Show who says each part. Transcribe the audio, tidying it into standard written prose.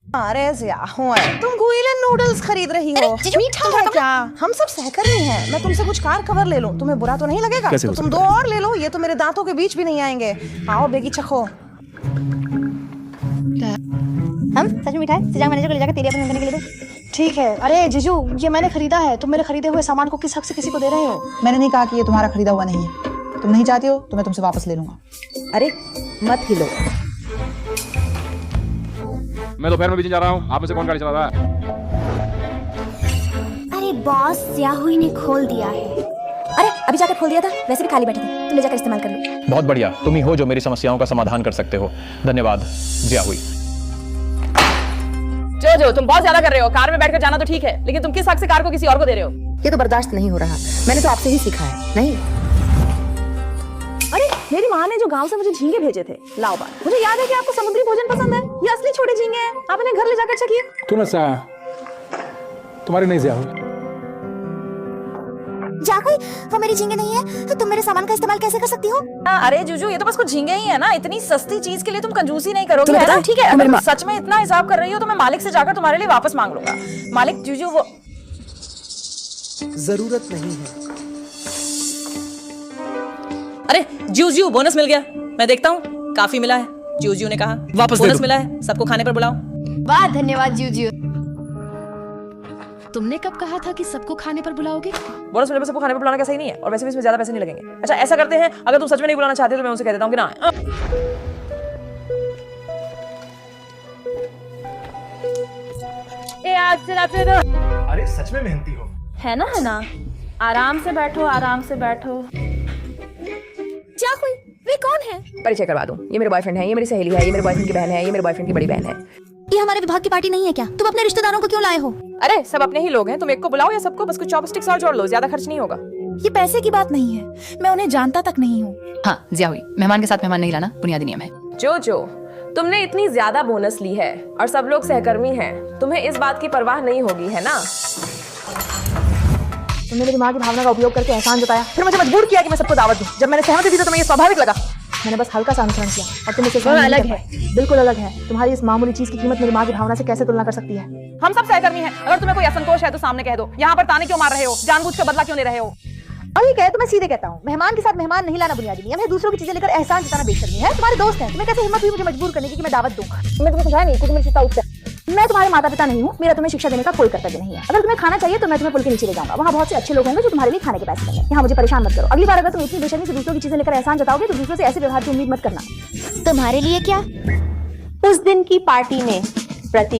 Speaker 1: अरे तुम गुइलन नूडल्स खरीद रही हो? मीठा है क्या? हम सब सहकर्मी हैं। मैं तुमसे कुछ कार कवर ले लूं, तुम्हें बुरा तो नहीं लगेगा? तो तुम दो और ले लो, ये तो मेरे दांतों के बीच भी नहीं आएंगे। आओ बेगी चखो।
Speaker 2: हम सच में मिठाई सिजांग मैनेजर को ले जाकर तेरी अपने करने के लिए दो।
Speaker 1: ठीक है। अरे जीजू, ये मैंने खरीदा है। तुम मेरे खरीदे हुए सामान को किस हक से किसी को दे रहे हो?
Speaker 3: मैंने नहीं कहा कि ये तुम्हारा खरीदा हुआ नहीं है। तुम नहीं चाहती हो तो मैं तुमसे वापस ले लूंगा।
Speaker 1: अरे मत हिलो।
Speaker 4: मैं दोपहर में बीच जा रहा हूँ। आप में से कौन गाड़ी चला रहा है?
Speaker 2: अरे बॉस, याहुई ने खोल दिया है। अरे अभी जाकर खोल दिया था, वैसे भी खाली बैठे थे, तुम ले जाकर इस्तेमाल कर लो।
Speaker 5: बहुत बढ़िया, तुम ही हो जो मेरी समस्याओं का समाधान कर सकते हो। धन्यवाद जियाहुई।
Speaker 6: जो तुम बहुत ज्यादा कर रहे हो। कार में बैठकर जाना तो ठीक है, लेकिन तुम किस हक से कार को किसी और को दे रहे हो?
Speaker 1: ये तो बर्दाश्त नहीं हो रहा। मैंने तो आपसे ही सीखा है। नहीं, अरे मेरी माँ ने जो गांव से मुझे झींगे भेजे थे, लाओ बात। मुझे याद है कि आपको समुद्री भोजन पसंद है। ये असली छोटे झींगे हैं। आप इन्हें घर ले जाकर चखिए।
Speaker 7: तुम्हारी नहीं जियाहुई।
Speaker 2: जाहुई, वो मेरी झींगे नहीं है तो तुम मेरे सामान का इस्तेमाल कैसे कर सकती हो?
Speaker 6: अरे जुजू, ये तो बस कुछ झींगे ही है ना। इतनी सस्ती चीज के लिए तुम कंजूसी नहीं करोगे, है ना? ठीक है, अगर तुम सच में इतना हिसाब कर रही हो तो मैं मालिक से जाकर तुम्हारे लिए वापस मांग लूंगा। मालिक जुजू, वो
Speaker 8: जरूरत नहीं है।
Speaker 6: अरे जूजू, बोनस मिल गया। मैं देखता हूँ। काफी मिला है, जूजू ने कहा।
Speaker 8: वापस
Speaker 6: बोनस मिला है, सबको खाने पर बुलाओ।
Speaker 2: वाह, धन्यवाद जूजू।
Speaker 9: तुमने कब कहा था कि सबको खाने पर बुलाओगे?
Speaker 6: बोनस मिलने पर सबको खाने पर बुलाना क्या सही नहीं है? और वैसे भी इसमें ज्यादा पैसे नहीं लगेंगे। अच्छा ऐसा करते हैं, अगर तुम सच में नहीं बुलाना चाहते तो मैं उनसे कह देता हूँ कि ना।
Speaker 7: अरे सच में मेहनती हो।
Speaker 6: है ना? आराम से बैठो, आराम से बैठो।
Speaker 2: जाहुई, वे कौन है?
Speaker 6: परिचय करवा दूं। ये मेरे बॉयफ्रेंड है, ये मेरी सहेली है, ये मेरे बॉयफ्रेंड की बहन है, ये मेरे बॉयफ्रेंड की बड़ी बहन है।
Speaker 2: ये हमारे विभाग की पार्टी नहीं है क्या? तुम अपने रिश्तेदारों को क्यों लाए हो?
Speaker 6: अरे सब अपने ही लोग हैं। तुम एक को बुलाओ या सबको, बस कुछ चॉपस्टिक्स और जोड़ लो, ज्यादा खर्च नहीं होगा।
Speaker 9: ये पैसे की बात नहीं है, मैं उन्हें जानता तक नहीं हूँ।
Speaker 10: हाँ जियाहुई, मेहमान के साथ मेहमान नहीं लाना बुनियादी नियम है।
Speaker 6: जो तुमने इतनी ज्यादा बोनस ली है और सब लोग सहकर्मी हैं, तुम्हें इस बात की परवाह नहीं होगी, है ना?
Speaker 1: तुमने मेरी माँ की भावना का उपयोग करके एहसान जताया, फिर मुझे मजबूर किया कि मैं सबको दावत दूं। जब मैंने सहमति दी तो तुम्हें ये स्वाभाविक लगा। मैंने बस हल्का सा अनुसरण किया और तुम इसे अलग है, बिल्कुल अलग है। तुम्हारी इस मामूली चीज की कीमत मेरी माँ की भावना से कैसे तुलना कर सकती है?
Speaker 6: हम सब सहकर्मी हैं। अगर तुम्हें कोई असंतोष है तो सामने कह दो। यहाँ पर ताने क्यों मार रहे हो? जानबूझकर बदला क्यों ले रहे हो?
Speaker 2: और ये कहे तो मैं सीधे कहता हूँ, मेहमान के साथ मेहमान नहीं लाना बुनियादी नियम है। दूसरों की चीजें लेकर एहसान जताना बेशर्मी है। तुम्हारे दोस्त हैं, तुम्हें कैसे हिम्मत हुई मुझे मजबूर करने की कि मैं दावत दूं? मैं तुम्हें समझाया नहीं, क्योंकि मेरी शिक्षा उच्च है। मैं तुम्हारे माता पिता नहीं हूँ, मेरा तुम्हें शिक्षा देने का कोई कर्तव्य नहीं है। अगर तुम्हें खाना चाहिए तो मैं तुम्हें पुल के नीचे ले जाऊंगा। वहाँ बहुत से अच्छे लोग होंगे जो तुम्हारे लिए खाने के पैसे देंगे। यहाँ मुझे परेशान मत करो। अगली बार अगर तुम इतनी बेशर्मी से दूसरों की चीजें लेकर एहसान जताओगे तो दूसरों से ऐसे व्यवहार की उम्मीद मत करना। तुम्हारे लिए क्या?
Speaker 1: उस दिन की पार्टी में